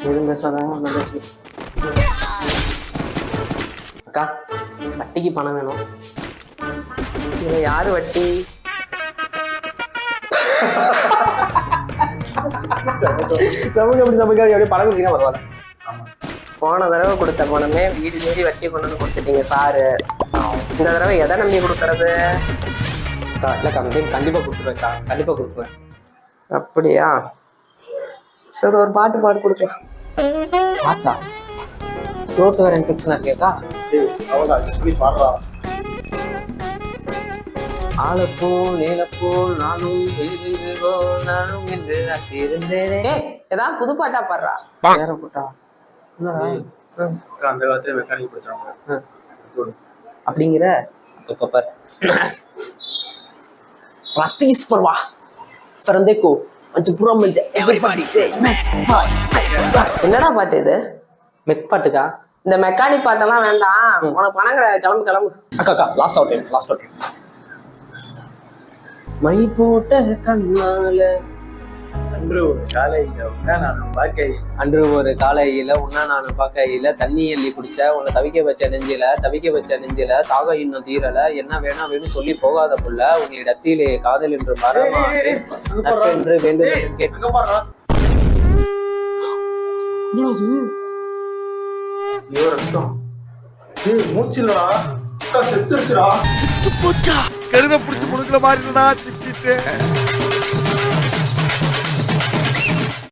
எதுவும் பேசாதாங்க நான் பேசுவேன். அக்கா வட்டிக்கு பணம் வேணும். இது யாரு வட்டி? சமூக அப்படி சமூக அப்படியே பணம் கொடுத்தீங்கன்னா பரவாயில்ல. போன தடவை கொடுத்த பணமே வீடு மீறி வட்டி கொண்டு வந்து கொடுத்துட்டீங்க சாரு. இந்த தடவை எதை நம்பி கொடுக்கறது? இல்லக்கா அந்த டைம் கண்டிப்பா கொடுத்துருவேன்க்கா, கண்டிப்பா கொடுத்துருவேன். அப்படியா? சரி ஒரு பாட்டு பாட்டு கொடுக்கலாம். பாட்டா? ரோட்டு வேற இன்ஃபெக்ஷனா இருக்கேக்கா. ஆலப்போல் நீலப்போல் நானும் நானும் என்று இருந்தேனே. ஏதாவது புது பாட்டா பாடுறா. வேற போட்டா அந்த காலத்துல மெக்கானிக் படிச்சாங்க அப்படிங்கிற பாரு. Rastis perwa Fernandeko Anjupura menja everybody say Mac boys. என்னடா பாட்டு இது? மெக் பாட்டுக்கா? இந்த மெக்கானிக் பாட்டெல்லாம் வேண்டாம். உனக்கு பணம் கிடையாது, கிளம்பு கிளம்பு. அக்கா லாஸ்ட் அவுட் மை போட்ட கண்ணால அன்று ஒரு காலையில உன்னா நானும் பார்க்கையில தண்ணி அள்ளி குடிச்ச உன்னை தவிக்க வச்ச நெஞ்சில தாக இன்னும் தீரல என்ன வேணும் சொல்லி போகாத புள்ள உன் இடத்திலே காதல் என்று மரமா என்று வேண்டும் கேட்க மூச்சுலடா செத்துருச்சுடா கழுத புடிச்சு முழுக்கல மாதிரி சிக்கிட்டு